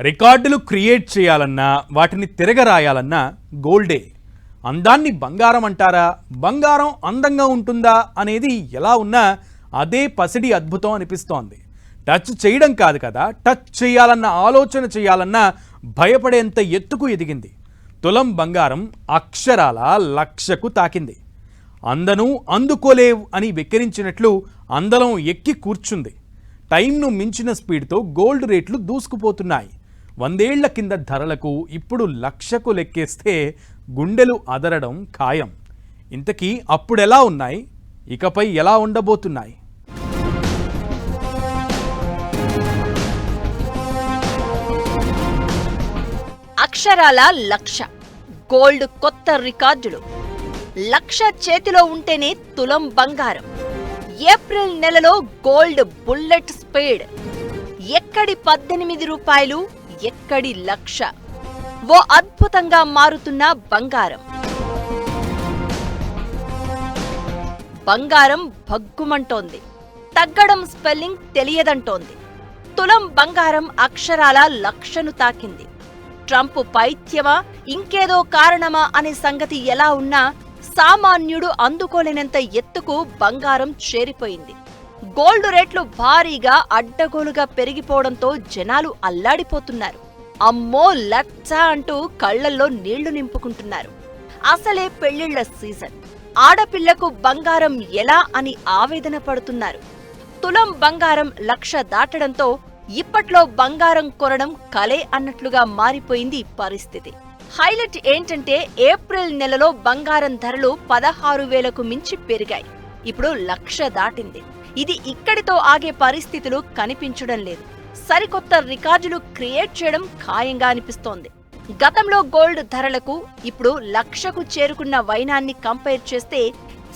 రికార్డులు క్రియేట్ చేయాలన్నా వాటిని తిరగరాయాలన్నా గోల్డే. అందాన్ని బంగారం అంటారా, బంగారం అందంగా ఉంటుందా అనేది ఎలా ఉన్నా అదే పసిడి అద్భుతం అనిపిస్తోంది. టచ్ చేయడం కాదు కదా, టచ్ చేయాలన్న ఆలోచన చేయాలన్నా భయపడేంత ఎత్తుకు ఎదిగింది. తులం బంగారం అక్షరాల 1,00,000కు తాకింది. అందనూ అందుకోలేవు అని వెక్కిరించినట్లు అందలం ఎక్కి కూర్చుంది. టైంను మించిన స్పీడ్తో గోల్డ్ రేట్లు దూసుకుపోతున్నాయి. 100 ఏళ్ల కింద ధరలకు ఇప్పుడు 1,00,000కు లెక్కేస్తే గుండెలు అదరడం ఖాయం. ఇంతకీ అప్పుడెలా ఉన్నాయి, ఇకపై ఎలా ఉండబోతున్నాయి? అక్షరాల 1,00,000 గోల్డ్ కొత్త రికార్డులు. 1,00,000 చేతిలో ఉంటేనే తులం బంగారం. ఏప్రిల్ నెలలో గోల్డ్ బుల్లెట్ స్పీడ్. ఎక్కడి 18 రూపాయలు, ఎక్కడి 1,00,000. ఓ అద్భుతంగా మారుతున్న బంగారం. బంగారం భగ్గుమంటోంది. తగ్గడం స్పెల్లింగ్ తెలియదంటోంది. తులం బంగారం అక్షరాల 1,00,000ను తాకింది. ట్రంప్ పైత్యమా, ఇంకేదో కారణమా అనే సంగతి ఎలా ఉన్నా సామాన్యుడు అందుకోలేనంత ఎత్తుకు బంగారం చేరిపోయింది. గోల్డ్ రేట్లు భారీగా అడ్డగోలుగా పెరిగిపోవడంతో జనాలు అల్లాడిపోతున్నారు. అమ్మో 1,00,000 అంటూ కళ్లల్లో నీళ్లు నింపుకుంటున్నారు. అసలే పెళ్లిళ్ల సీజన్. ఆడపిల్లకు బంగారం ఎలా అని ఆవేదన పడుతున్నారు. తులం బంగారం 1,00,000 దాటడంతో ఇప్పట్లో బంగారం కొనడం కలే అన్నట్లుగా మారిపోయింది పరిస్థితి. హైలైట్ ఏంటంటే ఏప్రిల్ నెలలో బంగారం ధరలు 16,000కు మించి పెరిగాయి. ఇప్పుడు 1,00,000 దాటింది. ఇది ఇక్కడితో ఆగే పరిస్థితులు కనిపించడం లేదు. సరికొత్త రికార్డులు క్రియేట్ చేయడం ఖాయంగా అనిపిస్తోంది. గతంలో గోల్డ్ ధరలకు ఇప్పుడు 1,00,000కు చేరుకున్న వైనాన్ని కంపేర్ చేస్తే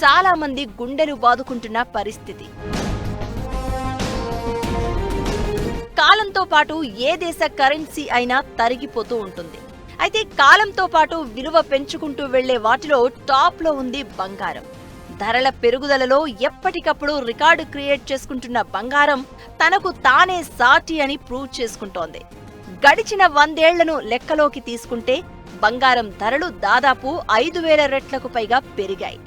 చాలా మంది గుండెలు బాదుకుంటున్న పరిస్థితి. కాలంతో పాటు ఏ దేశ కరెన్సీ అయినా తరిగిపోతూ ఉంటుంది. అయితే కాలంతో పాటు విలువ పెంచుకుంటూ వెళ్లే వాటిలో టాప్లో ఉంది బంగారం. ధరల పెరుగుదలలో ఎప్పటికప్పుడు రికార్డు క్రియేట్ చేసుకుంటున్న బంగారం తనకు తానే సాటి అని ప్రూవ్ చేసుకుంటోంది. గడిచిన 100 ఏళ్లను లెక్కలోకి తీసుకుంటే బంగారం ధరలు దాదాపు 5,000 రెట్లకు పైగా పెరిగాయి.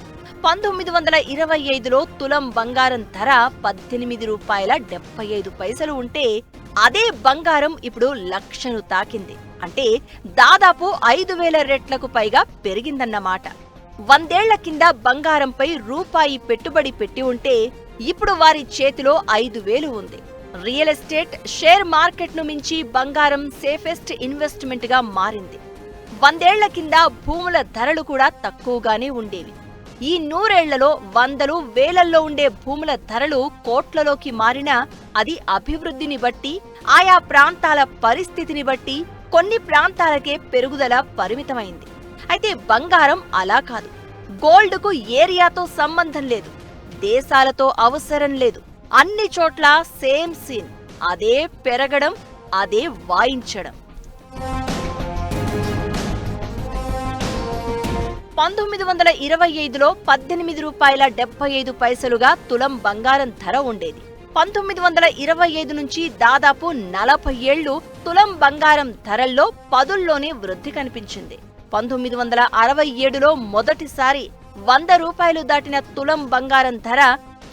1925లో తులం బంగారం ధర 18 రూపాయల 75 పైసలు ఉంటే అదే బంగారం ఇప్పుడు 1,00,000ను తాకింది. అంటే దాదాపు 5,000 రెట్లకు పైగా పెరిగిందన్నమాట. 100 ఏళ్ల కింద బంగారంపై రూపాయి పెట్టుబడి పెట్టి ఉంటే ఇప్పుడు వారి చేతిలో 5,000 ఉంది. రియల్ ఎస్టేట్, షేర్ మార్కెట్ను మించి బంగారం సేఫెస్ట్ ఇన్వెస్ట్మెంట్ గా మారింది. 100 ఏళ్ల కింద భూముల ధరలు కూడా తక్కువగానే ఉండేవి. ఈ 100 ఏళ్లలో వందలు, వేలల్లో ఉండే భూముల ధరలు కోట్లలోకి మారినా అది అభివృద్ధిని బట్టి, ఆయా ప్రాంతాల పరిస్థితిని బట్టి కొన్ని ప్రాంతాలకే పెరుగుదల పరిమితమైంది. అయితే బంగారం అలా కాదు. గోల్డ్కు ఏరియాతో సంబంధం లేదు, దేశాలతో అవసరం లేదు. అన్ని చోట్ల సేమ్ సీన్. అదే పెరగడం, అదే వాయించడం. 1925లో 18 రూపాయల 75 పైసలుగా తులం బంగారం ధర ఉండేది. 1925 నుంచి దాదాపు 40 ఏళ్లు తులం బంగారం ధరల్లో పదుల్లోనే వృద్ధి కనిపించింది. 1967లో మొదటిసారి 100 రూపాయలు దాటిన తులం బంగారం ధర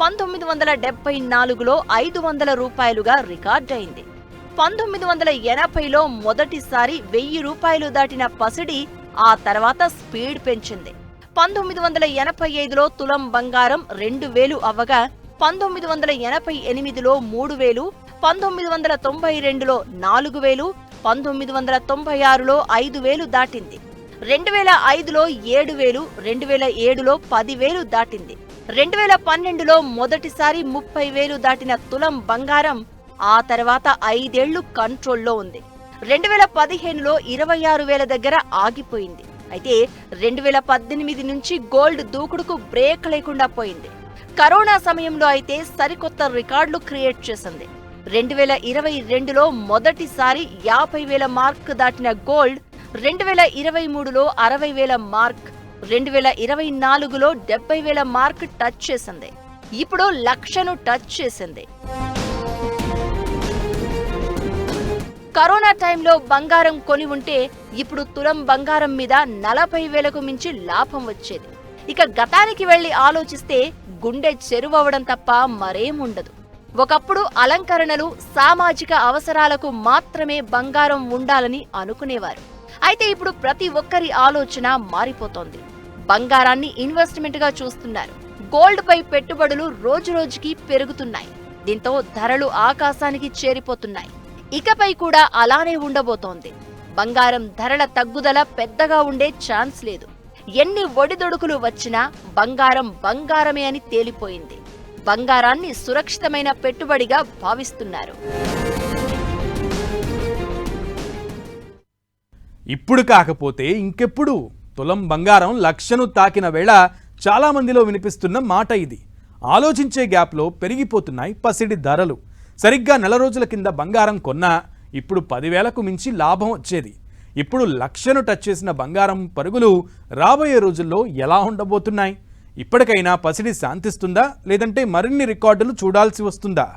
1974లో 500 రూపాయలుగా రికార్డయింది. 1980లో మొదటిసారి 1,000 రూపాయలు దాటిన పసిడి ఆ తర్వాత స్పీడ్ పెంచింది. 1985లో తులం బంగారం 2,000 అవ్వగా 1988లో 3,000, 1992లో 4,000, 1996లో 5,000 దాటింది. 2005లో 7,000, 2007లో 10,000 దాటింది. 2012లో మొదటిసారి 30,000 దాటిన తులం బంగారం ఆ తర్వాత 5 ఏళ్లు కంట్రోల్లో ఉంది. 2015లో 26,000 దగ్గర ఆగిపోయింది. అయితే 2018 నుంచి గోల్డ్ దూకుడుకు బ్రేక్ లేకుండా పోయింది. కరోనా సమయంలో అయితే సరికొత్త రికార్డులు క్రియేట్ చేసింది. 2022లో మొదటిసారి 50,000 మార్క్ దాటిన గోల్డ్ 2023లో 60,000 మార్క్, 2024లో 70,000 మార్క్ టచ్ చేసింది. ఇప్పుడు 1,00,000ను టచ్ చేసింది. కరోనా టైంలో బంగారం కొని ఉంటే ఇప్పుడు తులం బంగారం మీద 40,000కు మించి లాభం వచ్చేది. ఇక గతానికి వెళ్లి ఆలోచిస్తే గుండె చెరువవడం తప్ప మరేముండదు. ఒకప్పుడు అలంకరణలు, సామాజిక అవసరాలకు మాత్రమే బంగారం ఉండాలని అనుకునేవారు. అయితే ఇప్పుడు ప్రతి ఒక్కరి ఆలోచన మారిపోతోంది. బంగారాన్ని ఇన్వెస్ట్మెంట్ గా చూస్తున్నారు. గోల్డ్ పై పెట్టుబడులు రోజురోజుకి పెరుగుతున్నాయి. దీంతో ధరలు ఆకాశానికి చేరిపోతున్నాయి. ఇకపై కూడా అలానే ఉండబోతోంది. బంగారం ధరల తగ్గుదల పెద్దగా ఉండే ఛాన్స్ లేదు. ఎన్ని ఒడిదొడుకులు వచ్చినా బంగారం బంగారమే అని తేలిపోయింది. బంగారాన్ని సురక్షితమైన పెట్టుబడిగా భావిస్తున్నారు. ఇప్పుడు కాకపోతే ఇంకెప్పుడు? తులం బంగారం 1,00,000ను తాకిన వేళ చాలా మందిలో వినిపిస్తున్న మాట ఇది. ఆలోచించే గ్యాప్లో పెరిగిపోతున్నాయి పసిడి ధరలు. సరిగ్గా నెల రోజుల కింద బంగారం కొన్నా ఇప్పుడు 10,000కు మించి లాభం వచ్చేది. ఇప్పుడు 1,00,000ను టచ్ చేసిన బంగారం పరుగులు రాబోయే రోజుల్లో ఎలా ఉండబోతున్నాయి? ఇప్పటికైనా పసిడి శాంతిస్తుందా, లేదంటే మరిన్ని రికార్డులు చూడాల్సి వస్తుందా?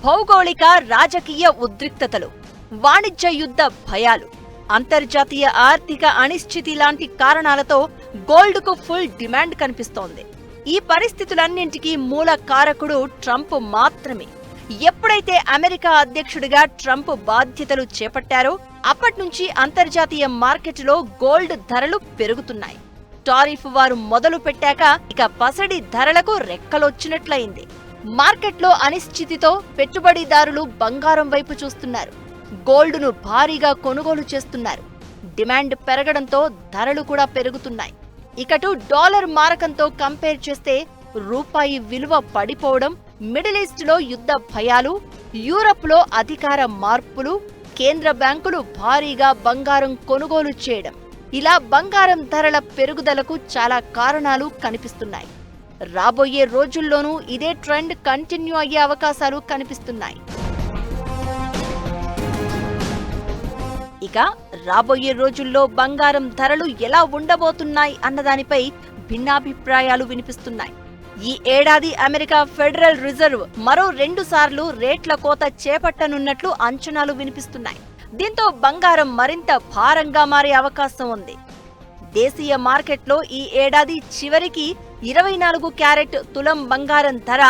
భౌగోళిక, రాజకీయ ఉద్రిక్తతలు, వాణిజ్య యుద్ధ భయాలు, అంతర్జాతీయ ఆర్థిక అనిశ్చితి లాంటి కారణాలతో గోల్డ్కు ఫుల్ డిమాండ్ కనిపిస్తోంది. ఈ పరిస్థితులన్నింటికీ మూల కారకుడు ట్రంప్ మాత్రమే. ఎప్పుడైతే అమెరికా అధ్యక్షుడిగా ట్రంప్ బాధ్యతలు చేపట్టారో అప్పట్నుంచి అంతర్జాతీయ మార్కెట్లో గోల్డ్ ధరలు పెరుగుతున్నాయి. టారిఫ్ వారు మొదలు పెట్టాక ఇక పసిడి ధరలకు రెక్కలొచ్చినట్లయింది. మార్కెట్లో అనిశ్చితితో పెట్టుబడిదారులు బంగారం వైపు చూస్తున్నారు. గోల్డ్ను భారీగా కొనుగోలు చేస్తున్నారు. డిమాండ్ పెరగడంతో ధరలు కూడా పెరుగుతున్నాయి. ఇకటు డాలర్ మారకంతో కంపేర్ చేస్తే రూపాయి విలువ పడిపోవడం, మిడిల్ ఈస్ట్లో యుద్ధ భయాలు, యూరప్లో అధికార మార్పులు, కేంద్ర బ్యాంకులు భారీగా బంగారం కొనుగోలు చేయడం, ఇలా బంగారం ధరల పెరుగుదలకు చాలా కారణాలు కనిపిస్తున్నాయి. రాబోయే రోజుల్లోనూ ఇదే ట్రెండ్ కంటిన్యూ అయ్యే అవకాశాలు కనిపిస్తున్నాయి. ఇక రాబోయే రోజుల్లో బంగారం ధరలు ఎలా ఉండబోతున్నాయి అన్నదానిపై భిన్నాభిప్రాయాలు వినిపిస్తున్నాయి. ఈ ఏడాది అమెరికా ఫెడరల్ రిజర్వ్ మరో 2 సార్లు రేట్ల కోత చేపట్టనున్నట్లు అంచనాలు వినిపిస్తున్నాయి. దీంతో బంగారం మరింత భారంగా మారే అవకాశం ఉంది. దేశీయ మార్కెట్లో ఈ ఏడాది చివరికి 24 క్యారెట్ తులం బంగారం ధర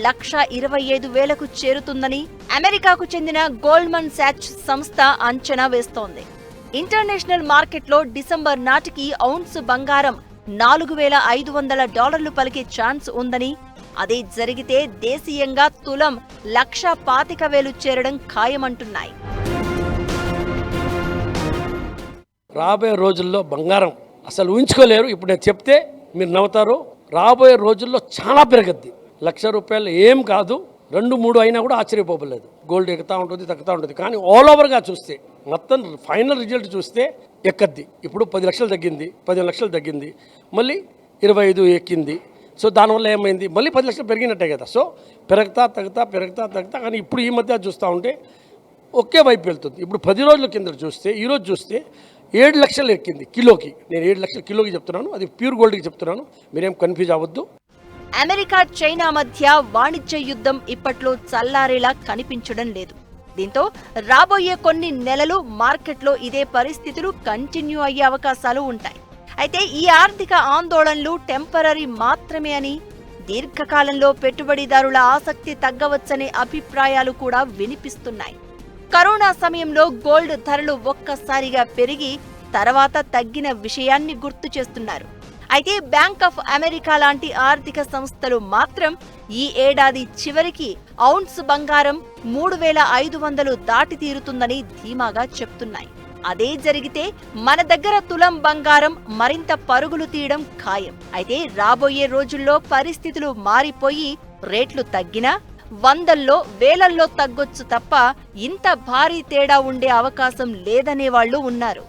1,25,000కు చేరుతుందని అమెరికాకు చెందిన గోల్డ్మన్ సాచ్ సంస్థ అంచనా వేస్తోంది. ఇంటర్నేషనల్ మార్కెట్లో డిసెంబర్ నాటికి ఔన్స్ బంగారం $4,500 పలికే ఛాన్స్ ఉందని, అదే జరిగితే దేశీయంగా తులం 1,25,000 చేరడం ఖాయమంటున్నాయి. రాబోయే రోజుల్లో బంగారం అసలు ఊహించుకోలేరు. ఇప్పుడు నేను చెప్తే మీరు నవ్వుతారు. రాబోయే రోజుల్లో చాలా పెరగద్ది. ₹1,00,000 ఏం కాదు, 2-3 అయినా కూడా ఆశ్చర్యపోలేదు. గోల్డ్ ఎక్కుతా ఉంటుంది, తగ్గుతూ ఉంటుంది. కానీ ఆల్ ఓవర్గా చూస్తే, మొత్తం ఫైనల్ రిజల్ట్ చూస్తే ఎక్కద్ది. ఇప్పుడు 10 లక్షలు తగ్గింది, 15 లక్షలు తగ్గింది, మళ్ళీ 25 ఎక్కింది. సో దానివల్ల ఏమైంది, మళ్ళీ 10 లక్షలు పెరిగినట్టే కదా. సో పెరుగుతా కానీ ఇప్పుడు ఈ మధ్య చూస్తూ ఉంటే ఒకే వైపు వెళ్తుంది. ఇప్పుడు 10 రోజుల కింద చూస్తే, ఈరోజు చూస్తే 7 లక్షలు ఎక్కింది కిలోకి. నేను 7 లక్షల కిలోకి చెప్తున్నాను, అది ప్యూర్ గోల్డ్కి చెప్తున్నాను, మీరేం కన్ఫ్యూజ్ అవ్వద్దు. అమెరికా, చైనా మధ్య వాణిజ్య యుద్ధం ఇప్పట్లో చల్లారేలా కనిపించడం లేదు. దీంతో రాబోయే కొన్ని నెలలు మార్కెట్లో ఇదే పరిస్థితులు కంటిన్యూ అయ్యే అవకాశాలు ఉంటాయి. అయితే ఈ ఆర్థిక ఆందోళనలు టెంపరరీ మాత్రమే అని, దీర్ఘకాలంలో పెట్టుబడిదారుల ఆసక్తి తగ్గవచ్చనే అభిప్రాయాలు కూడా వినిపిస్తున్నాయి. కరోనా సమయంలో గోల్డ్ ధరలు ఒక్కసారిగా పెరిగి తర్వాత తగ్గిన విషయాన్ని గుర్తు చేస్తున్నారు. అయితే బ్యాంక్ ఆఫ్ అమెరికా లాంటి ఆర్థిక సంస్థలు మాత్రం ఈ ఏడాది చివరికి ఔన్స్ బంగారం 3,500 దాటి తీరుతుందని ధీమాగా చెప్తున్నాయి. అదే జరిగితే మన దగ్గర తులం బంగారం మరింత పరుగులు తీయడం ఖాయం. అయితే రాబోయే రోజుల్లో పరిస్థితులు మారిపోయి రేట్లు తగ్గినా 100ల్లో 1000ల్లో తగ్గొచ్చు తప్ప ఇంత భారీ తేడా ఉండే అవకాశం లేదనే వాళ్ళు ఉన్నారు.